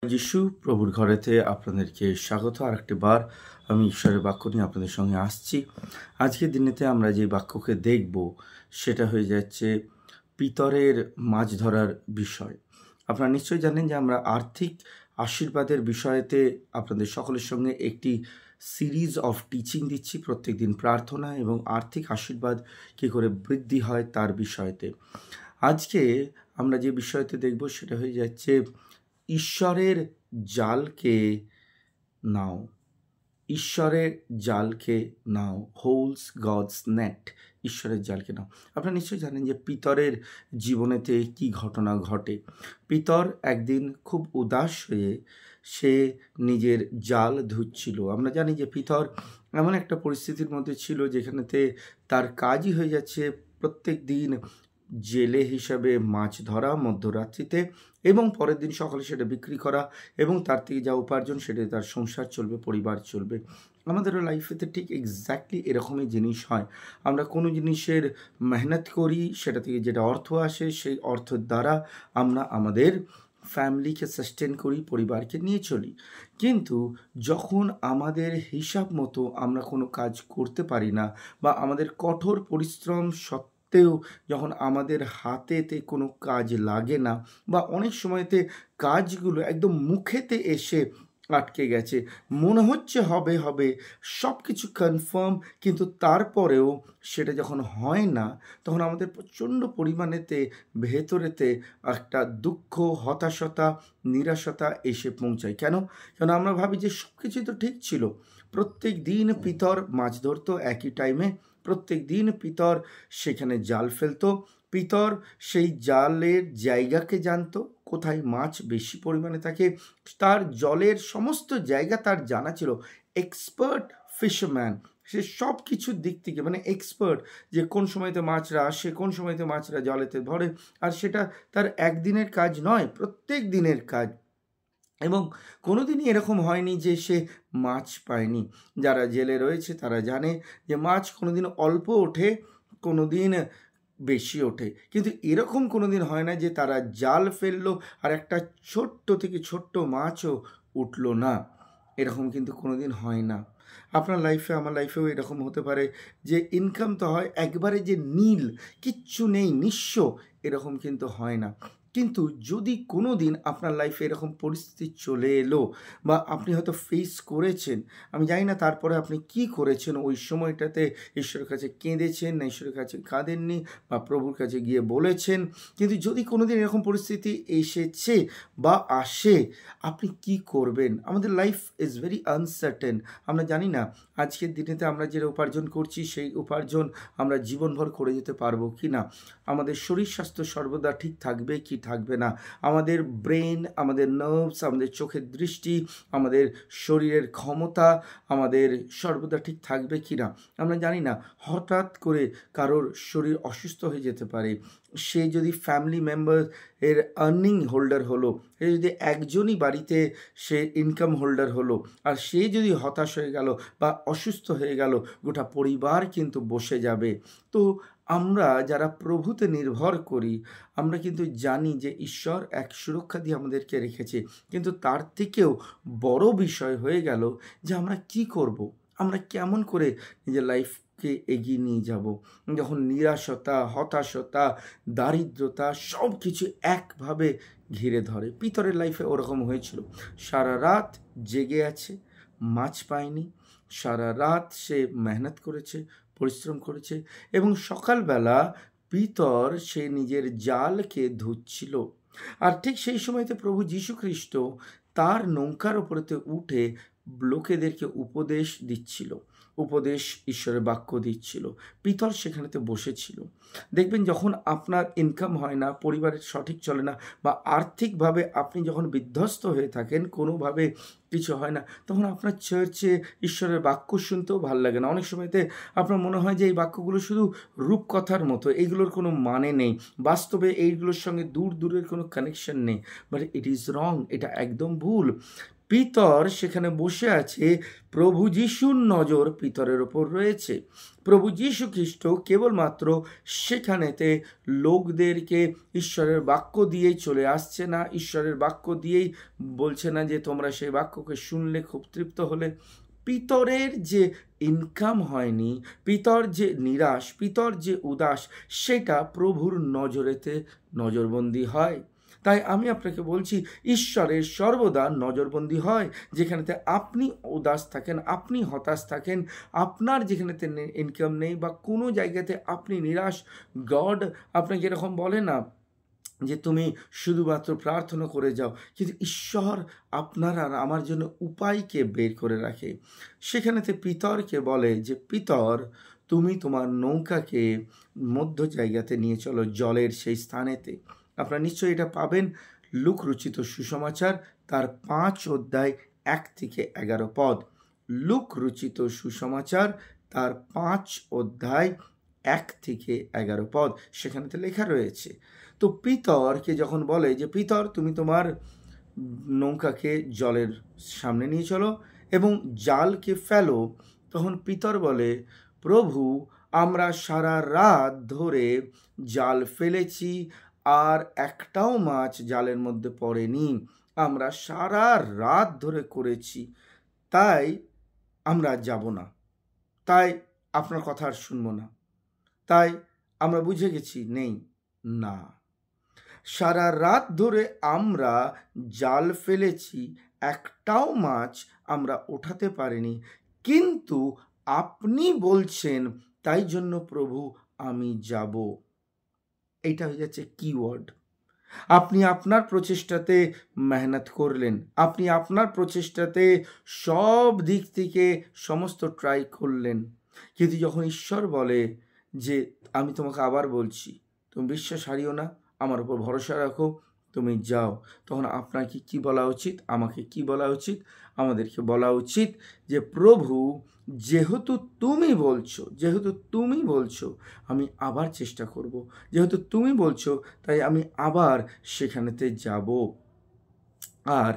যিশু প্রভুর ঘরেতে আপনাদেরকে স্বাগত। আরেকটি বার আমি ঈশ্বরের বাক্য নিয়ে আপনাদের সঙ্গে আসছি। আজকের দিনেতে আমরা যে বাক্যকে দেখব সেটা হয়ে যাচ্ছে পিতরের মাছ ধরার বিষয়। আপনারা নিশ্চয়ই জানেন যে আমরা আর্থিক আশীর্বাদের বিষয়েতে আপনাদের সকলের সঙ্গে একটি সিরিজ অফ টিচিং দিচ্ছি, প্রত্যেক দিন প্রার্থনা এবং আর্থিক আশীর্বাদ কী করে বৃদ্ধি হয় তার বিষয়তে। আজকে আমরা যে বিষয়তে দেখব সেটা হয়ে যাচ্ছে ঈশ্বরের জালকে নাও। ঈশ্বরের জালকে নাও, হোলস গডস নেট। ঈশ্বরের জালকে নাও। আপনারা নিশ্চয়ই জানেন যে পিতরের জীবনেতে কি ঘটনা ঘটে। পিতর একদিন খুব উদাস হয়ে সে নিজের জাল ধুচ্ছিল। আমরা জানি যে পিতর এমন একটা পরিস্থিতির মধ্যে ছিল যেখানেতে তার কাজই হয়ে যাচ্ছে প্রত্যেক দিন জেলে হিসাবে মাছ ধরা মধ্যরাত্রিতে, এবং পরের দিন সকালে সেটা বিক্রি করা, এবং তার থেকে যা উপার্জন সেটা তার সংসার চলবে, পরিবার চলবে। আমাদেরও লাইফেতে ঠিক এক্স্যাক্টলি এরকমই জিনিস হয়। আমরা কোনো জিনিসের মেহনত করি, সেটা থেকে যেটা অর্থ আসে সেই অর্থের দ্বারা আমরা আমাদের ফ্যামিলিকে সাস্টেন করি, পরিবারকে নিয়ে চলি। কিন্তু যখন আমাদের হিসাব মতো আমরা কোনো কাজ করতে পারি না, বা আমাদের কঠোর পরিশ্রম সত্ত্বেও যখন আমাদের হাতেতে কোনো কাজ লাগে না, বা অনেক সময়তে কাজগুলো একদম মুখেতে এসে আটকে গেছে, মনে হচ্ছে হবে হবে, সব কিছু কনফার্ম, কিন্তু তারপরেও সেটা যখন হয় না, তখন আমাদের প্রচণ্ড পরিমাণেতে ভেতরেতে একটা দুঃখ, হতাশতা, নিরাশতা এসে পৌঁছায়। কেন? কারণ আমরা ভাবি যে সব কিছুই তো ঠিক ছিল। প্রত্যেক দিন পিতর মাছ ধরতো একই টাইমে, প্রত্যেক দিন পিতর সেখানে জাল ফেলতো, পিতর সেই জালের জায়গাকে জানতো, কোথায় মাছ বেশি পরিমাণে থাকে, তার জলের সমস্ত জায়গা তার জানা ছিল। এক্সপার্ট ফিশারম্যান, সে সব কিছুর দিক থেকে মানে এক্সপার্ট, যে কোন সময়তে মাছরা আসে, কোন সময়তে মাছরা জলেতে ধরে। আর সেটা তার একদিনের কাজ নয়, প্রত্যেক দিনের কাজ। এবং কোনো দিনই এরকম হয়নি যে সে মাছ পায়নি। যারা জেলে রয়েছে তারা জানে যে মাছ কোনো দিন অল্প ওঠে, কোনো দিন বেশি ওঠে, কিন্তু এরকম কোনো দিন হয় না যে তারা জাল ফেললো আর একটা ছোট্ট থেকে ছোট্ট মাছও উঠলো না। এরকম কিন্তু কোনো দিন হয় না। আপনার লাইফে, আমার লাইফেও এরকম হতে পারে যে ইনকাম তো হয়, একবারে যে নীল, কিচ্ছু নেই, নিঃস্ব, এরকম কিন্তু হয় না। কিন্তু যদি কোনো দিন আপনার লাইফে এরকম পরিস্থিতি চলে এলো, বা আপনি হয়তো ফেস করেছেন, আমি জানি না তারপরে আপনি কি করেছেন ওই সময়টাতে, ঈশ্বরের কাছে কেঁদেছেন না ঈশ্বরের কাছে কাঁদেননি, বা প্রভুর কাছে গিয়ে বলেছেন, কিন্তু যদি কোনো দিন এরকম পরিস্থিতি এসেছে বা আসে, আপনি কি করবেন? আমাদের লাইফ ইজ ভেরি আনসার্টেন। আমরা জানি না আজকের দিনেতে আমরা যেটা উপার্জন করছি সেই উপার্জন আমরা জীবনভর করে যেতে পারবো কি না, আমাদের শরীর স্বাস্থ্য সর্বদা ঠিক থাকবে কি থাকবে না, আমাদের ব্রেন, আমাদের নার্ভস, আমাদের চোখের দৃষ্টি, আমাদের শরীরের ক্ষমতা আমাদের সর্বদা ঠিক থাকবে কি না আমরা জানি না। হঠাৎ করে কারোর শরীর অসুস্থ হয়ে যেতে পারে, সে যদি ফ্যামিলি মেম্বার এর আর্নিং হোল্ডার হলো, সে যদি একজনই বাড়িতে সে ইনকাম হোল্ডার হলো, আর সে যদি হতাশ হয়ে গেল বা অসুস্থ হয়ে গেল, গোটা পরিবার কিন্তু বসে যাবে। তো আমরা যারা প্রভুতে নির্ভর করি, আমরা কিন্তু জানি যে ঈশ্বর এক সুরক্ষা দিয়ে আমাদেরকে রেখেছে, কিন্তু তার থেকেও বড় বিষয় হয়ে গেল যে আমরা কি করব, আমরা কেমন করে নিজের লাইফকে এগিয়ে নিয়ে যাব, যখন নিরাশতা, হতাশতা, দারিদ্রতা সব কিছু একভাবে ঘিরে ধরে। পিতরের লাইফে ওরকম হয়েছিল। সারা রাত জেগে আছে, মাছ পায়নি, সারা রাত সে মেহনত করেছে, পরিশ্রম করেছে, এবং সকালবেলা পিতর সে নিজের জালকে ধুচ্ছিল। আর ঠিক সেই সময়তে প্রভু যীশু খ্রিস্ট তার নৌকার ওপরেতে উঠে লোকেদেরকে উপদেশ দিচ্ছিল, উপদেশ, ঈশ্বরের বাক্য দিচ্ছিল। পিতর সেখানেতে বসেছিল। দেখবেন যখন আপনার ইনকাম হয় না, পরিবারের সঠিক চলে না, বা আর্থিকভাবে আপনি যখন বিধ্বস্ত হয়ে থাকেন, কোনোভাবে কিছু হয় না, তখন আপনার চার্চে ঈশ্বরের বাক্য শুনতেও ভালো লাগে না। অনেক সময়তে আপনার মনে হয় যে এই বাক্যগুলো শুধু রূপকথার মতো, এইগুলোর কোনো মানে নেই, বাস্তবে এইগুলোর সঙ্গে দূর দূরের কোনো কানেকশন নেই। বাট ইট ইজ রং, এটা একদম ভুল। পিতর সেখানে বসে আছে, প্রভু যিশুর নজর পিতরের ওপর রয়েছে। প্রভু যিশু খ্রিস্ট কেবলমাত্র সেখানেতে লোকদেরকে ঈশ্বরের বাক্য দিয়েই চলে আসছে না, ঈশ্বরের বাক্য দিয়েই বলছে না যে তোমরা সেই বাক্যকে শুনলে খুব তৃপ্ত হলে। পিতরের যে ইনকাম হয়নি, পিতর যে নিরাশ, পিতর যে উদাস, সেটা প্রভুর নজরেতে নজরবন্দি হয়। তাই আমি আপনাকে বলছি, ঈশ্বরের সর্বদা নজরবন্দি হয়। যেখানেতে আপনি উদাস থাকেন, আপনি হতাশ থাকেন, আপনার যেখানেতে ইনকাম নেই বা কোনো জায়গাতে আপনি নিরাশ, গড আপনাকে এরকম বলে না যে তুমি শুধুমাত্র প্রার্থনা করে যাও, কিন্তু ঈশ্বর আপনার আর আমার জন্য উপায়কে বের করে রাখে। সেখানেতে পিতরকে বলে যে পিতর, তুমি তোমার নৌকাকে মধ্য জায়গাতে নিয়ে চলো, জলের সেই স্থানেতে। আপনারা নিশ্চয়ই এটা পাবেন লুক রচিত সুসমাচার তার 5 অধ্যায় 1 থেকে 11 পদ। লুক রচিত সুসমাচার তার 5 অধ্যায় 1 থেকে 11 পদ সেখানেতে লেখা রয়েছে। তো পিতরকে যখন বলে যে পিতর, তুমি তোমার নৌকাকে জলের সামনে নিয়ে চলো এবং জালকে ফেলো, তখন পিতর বলে, প্রভু, আমরা সারা রাত ধরে জাল ফেলেছি আর একটাও মাছ জালের মধ্যে পড়েনি। আমরা সারা রাত ধরে করেছি, তাই আমরা যাব না, তাই আপনার কথা আর শুনবো না, তাই আমরা বুঝে গেছি নেই। না, সারা রাত ধরে আমরা জাল ফেলেছি, একটাও মাছ আমরা ওঠাতে পারিনি, কিন্তু আপনি বলছেন, তাই জন্য প্রভু আমি যাব। এইটা হয়ে যাচ্ছে কিওয়ার্ড। আপনি আপনার প্রচেষ্টাতে মেহনত করলেন, আপনি আপনার প্রচেষ্টাতে সব দিক থেকে সমস্ত ট্রাই করলেন, কিন্তু যখন ঈশ্বর বলে যে আমি তোমাকে আবার বলছি, তুমি বিশ্বাস হারিও না, আমার উপর ভরসা রাখো, তুমি যাও, তখন আপনার কি বলা উচিত? আমাকে কি বলা উচিত? আমাদেরকে বলা উচিত যে প্রভু, যেহেতু তুমি বলছো আমি আবার চেষ্টা করব, যেহেতু তুমি বলছো তাই আমি আবার সেখানেতে যাব। আর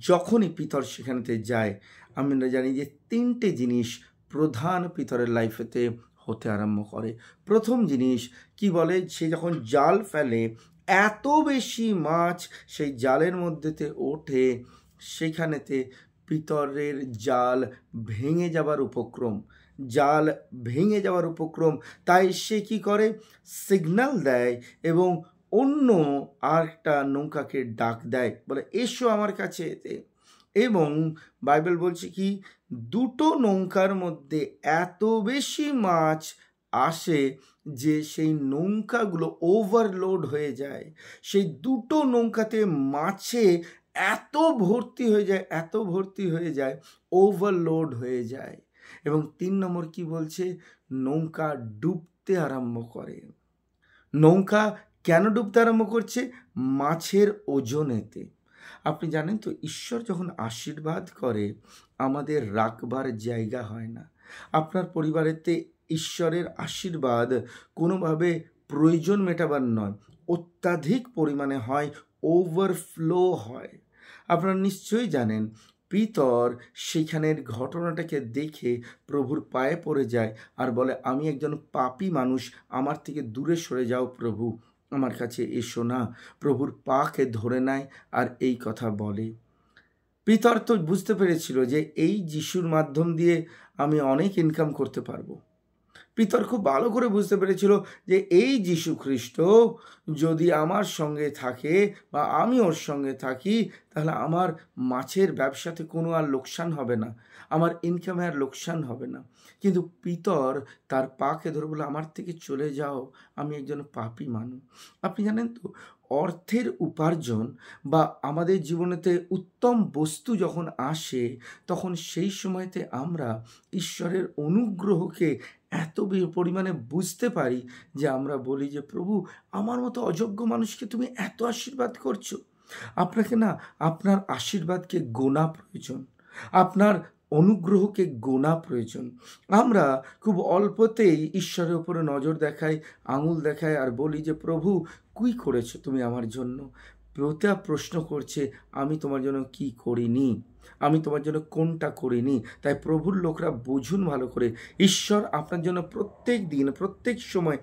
যখনই পিতর সেখানেতে যায়, আমরা জানি যে 3টে জিনিস প্রধান পিতরের লাইফেতে হতে আরম্ভ করে। প্রথম জিনিস কি বলে, সে যখন জাল ফেলে এত বেশি মাছ সেই জালের মধ্যেতে ওঠে, সেখানেতে পিতরের জাল ভেঙে যাবার উপক্রম। তাই সে কি করে, সিগন্যাল দেয় এবং অন্য আরেকটা নৌকাকে ডাক দেয়, বলে এসো আমার কাছে এতে। এবং বাইবেল বলছে কি, 2টো নৌকার মধ্যে এত বেশি মাছ আসে যে সেই নৌকাগুলো ওভারলোড হয়ে যায়। সেই 2টো নৌকাতে মাছে এত ভর্তি হয়ে যায়, ওভারলোড হয়ে যায়। এবং 3 নম্বর কি বলছে, নৌকা ডুবতে আরম্ভ করে। নৌকা কেন ডুবতে আরম্ভ করছে? মাছের ওজনেতে। আপনি জানেন তো, ঈশ্বর যখন আশীর্বাদ করে আমাদের রাখবার জায়গা হয় না। আপনার পরিবারেতে ঈশ্বরের আশীর্বাদ কোনোভাবে প্রয়োজন মেটাবার নয়, অত্যাধিক পরিমাণে হয়, ওভারফ্লো হয়। আপনারা নিশ্চয়ই জানেন, পিতর সেখানের ঘটনাটাকে দেখে প্রভুর পায়ে পড়ে যায় আর বলে, আমি একজন পাপী মানুষ, আমার থেকে দূরে সরে যাও প্রভু, আমার কাছে এসো না। প্রভুর পাকে ধরে নেয় আর এই কথা বলে। পিতর তো বুঝতে পেরেছিল যে এই যিশুর মাধ্যম দিয়ে আমি অনেক ইনকাম করতে পারবো। পিতর খুব ভালো করে বুঝতে পেরেছিল যে এই যীশু খ্রিস্ট যদি আমার সঙ্গে থাকে বা আমি ওর সঙ্গে থাকি, তাহলে আমার মাছের ব্যবসাতে কোনো আর লোকসান হবে না, আমার ইনকামে আর লোকসান হবে না। কিন্তু পিতর তার পাকে ধরে বলে, আমার থেকে চলে যাও, আমি একজন পাপী মানুষ। আপনি জানেন তো, অর্থের উপার্জন বা আমাদের জীবনেতে উত্তম বস্তু যখন আসে, তখন সেই সময়তে আমরা ঈশ্বরের অনুগ্রহকে এত পরিমাণে বুঝতে পারি যে আমরা বলি যে প্রভু, আমার মতো অযোগ্য মানুষকে তুমি এত আশীর্বাদ করছো। আপনাকে না, আপনার আশীর্বাদকে গোনা প্রয়োজন, আপনার অনুগ্রহকে গোনা প্রয়োজন। আমরা খুব অল্পতেই ঈশ্বরের উপরে নজর দেখাই, আঙুল দেখাই আর বলি যে প্রভু, কি করেছো তুমি আমার জন্য? পিতা প্রশ্ন করছে, আমি তোমার জন্য কি করিনি, আমি তোমার জন্য কোনটা করিনি। তাই প্রভুর লোকরা বুঝুন ভালো করে, ঈশ্বর আপনার জন্য প্রত্যেক দিন প্রত্যেক সময়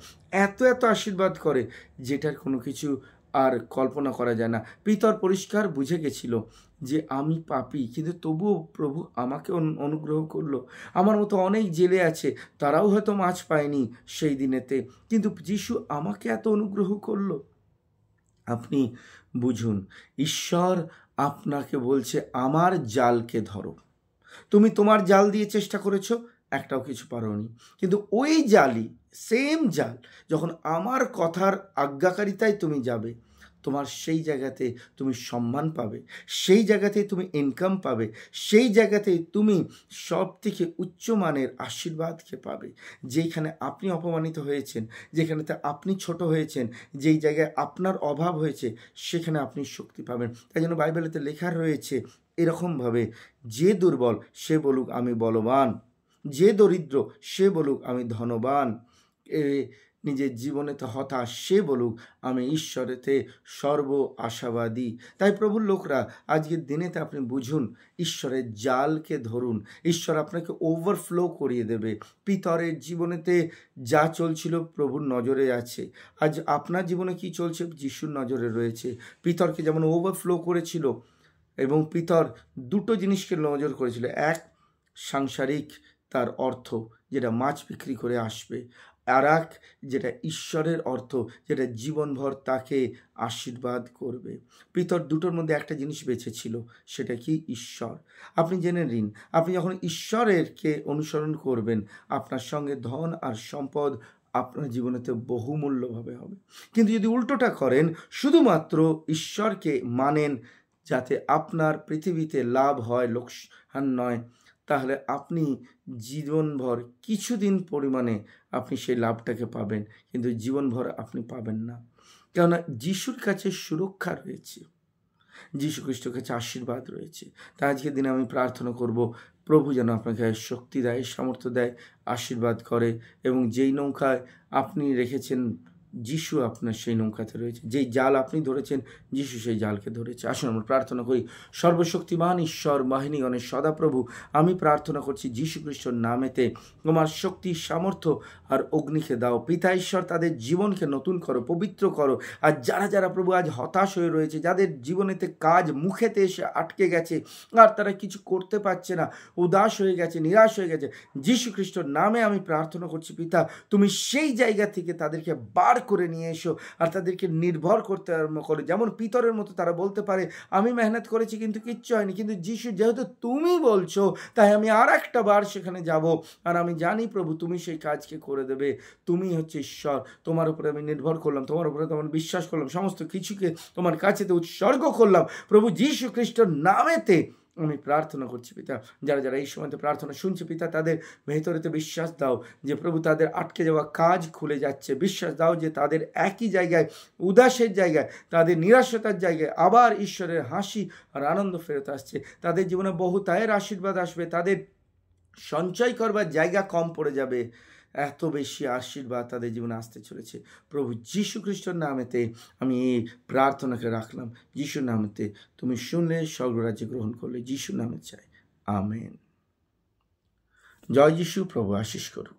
এত এত আশীর্বাদ করে যেটার কোনো কিছু আর কল্পনা করা যায় না। পিতর পরিষ্কার বুঝে গেছিল যে আমি পাপী, কিন্তু তবুও প্রভু আমাকে অনুগ্রহ করলো। আমার মতো অনেক জেলে আছে, তারাও হয়তো মাছ পায়নি সেই দিনেতে, কিন্তু যিশু আমাকে এত অনুগ্রহ করলো। আপনি বুঝুন, ঈশ্বর আপনাকে বলছে আমার জালকে ধরো। তুমি তোমার জাল দিয়ে চেষ্টা করেছো, একটাও কিছু পারোনি, কিন্তু ওই জালই, সেম জাল, যখন আমার কথার আজ্ঞাকারিতায় তুমি যাবে, তোমার সেই জায়গাতে তুমি সম্মান পাবে, সেই জায়গাতে তুমি ইনকাম পাবে, সেই জায়গাতে তুমি সব থেকে উচ্চমানের আশীর্বাদকে পাবে। যেইখানে আপনি অপমানিত হয়েছেন, যেখানেতে আপনি ছোট হয়েছেন, যেই জায়গায় আপনার অভাব হয়েছে, সেখানে আপনি শক্তি পাবেন। তাই জন্য বাইবেলেতে লেখা রয়েছে এরকমভাবে, যে দুর্বল সে বলুক আমি বলবান, যে দরিদ্র সে বলুক আমি ধনবান, নিজের জীবনেতে হতাশ সে বলুক আমি ঈশ্বরেতে সর্ব আশাবাদী। তাই প্রভুর লোকরা, আজকের দিনেতে আপনি বুঝুন, ঈশ্বরের জালকে ধরুন, ঈশ্বর আপনাকে ওভারফ্লো করিয়ে দেবে। পিতরের জীবনেতে যা চলছিল প্রভুর নজরে আছে, আজ আপনার জীবনে কি চলছে যিশুর নজরে রয়েছে। পিতরকে যেমন ওভারফ্লো করেছিল, এবং পিতর দুটো জিনিসকে নজর করেছিল, এক সাংসারিক তার অর্থ যেটা মাছ বিক্রি করে আসবে, আর এক যেটা ঈশ্বরের অর্থ যেটা জীবনভর তাকে আশীর্বাদ করবে। পিতর দুটোর মধ্যে একটা জিনিস বেঁচেছিল, সেটা কি? ঈশ্বর। আপনি জেনে নিন, আপনি যখন ঈশ্বরেরকে অনুসরণ করবেন, আপনার সঙ্গে ধন আর সম্পদ আপনার জীবনেতে বহুমূল্যভাবে হবে। কিন্তু যদি উল্টোটা করেন, শুধুমাত্র ঈশ্বরকে মানেন যাতে আপনার পৃথিবীতে লাভ হয়, লোকসান নয়, তাহলে আপনি জীবনভর কিছুদিন পরিমাণে আপনি সেই লাভটাকে পাবেন, কিন্তু জীবনভর আপনি পাবেন না। কেননা যিশুর কাছে সুরক্ষা রয়েছে, যিশু খ্রিস্টের কাছে আশীর্বাদ রয়েছে। তাই আজকের দিনে আমি প্রার্থনা করব, প্রভু যেন আপনাকে শক্তি দেয়, সামর্থ্য দেয়, আশীর্বাদ করে, এবং যেই নৌকায় আপনি রেখেছেন যিশু আপনার সেই নৌকাতে রয়েছে, যেই জাল আপনি ধরেছেন যিশু সেই জালকে ধরেছে। আসুন আমরা প্রার্থনা করি। সর্বশক্তিমান ঈশ্বর বাহিনীগণের সদাপ্রভু, আমি প্রার্থনা করছি যিশু খ্রিস্টর নামেতে, তোমার শক্তি সামর্থ্য আর অগ্নিকে দাও। পিতা ঈশ্বর, তাদের জীবনকে নতুন করো, পবিত্র করো। আর যারা যারা প্রভু আজ হতাশ হয়ে রয়েছে, যাদের জীবনেতে কাজ মুখেতে এসে আটকে গেছে, আর তারা কিছু করতে পারছে না, উদাস হয়ে গেছে, নিরাশ হয়ে গেছে, যিশু খ্রিস্টর নামে আমি প্রার্থনা করছি পিতা, তুমি সেই জায়গা থেকে তাদেরকে বার করে নিয়ে এসো, আর তাদেরকে নির্ভর করতে আরম্ভ করো। যেমন পিতরের মতো তারা বলতে পারে, আমি মেহনত করেছি কিন্তু কিচ্ছু হয়নি, কিন্তু যিশু যেহেতু তুমি বলছো, তাই আমি আর একটা বার সেখানে যাব, আর আমি জানি প্রভু তুমি সেই কাজকে করে দেবে। তুমি হচ্ছে ঈশ্বর, তোমার উপরে আমি নির্ভর করলাম, তোমার উপরে তোমার বিশ্বাস করলাম, সমস্ত কিছুকে তোমার কাছেতে উৎসর্গ করলাম। প্রভু যিশু খ্রিস্টর নামেতে আমি প্রার্থনা করছি পিতা। যারা যারা এই সময়তে প্রার্থনা শুনছে পিতা, তাদের ভেতরেতে বিশ্বাস দাও যে প্রভু তাদের আটকে যাওয়া কাজ খুলে যাচ্ছে। বিশ্বাস দাও যে তাদের একই জায়গায়, উদাসের জায়গায়, তাদের নিরাশতার জায়গায় আবার ঈশ্বরের হাসি আর আনন্দ ফেরত আসছে। তাদের জীবনে বহুতায়ের আশীর্বাদ আসবে, তাদের সঞ্চয় করবার জায়গা কম পড়ে যাবে, এত বেশি আশীর্বাদ তাদের জীবনে আসতে চলেছে। প্রভু যীশু খ্রিস্টর নামেতে আমি এই প্রার্থনাকে রাখলাম। যিশুর নামেতে তুমি শুনলে, স্বর্গরাজ্যে গ্রহণ করলে, যিশুর নামে চাই, আমেন। জয় যিশু। প্রভু আশীষ করুক।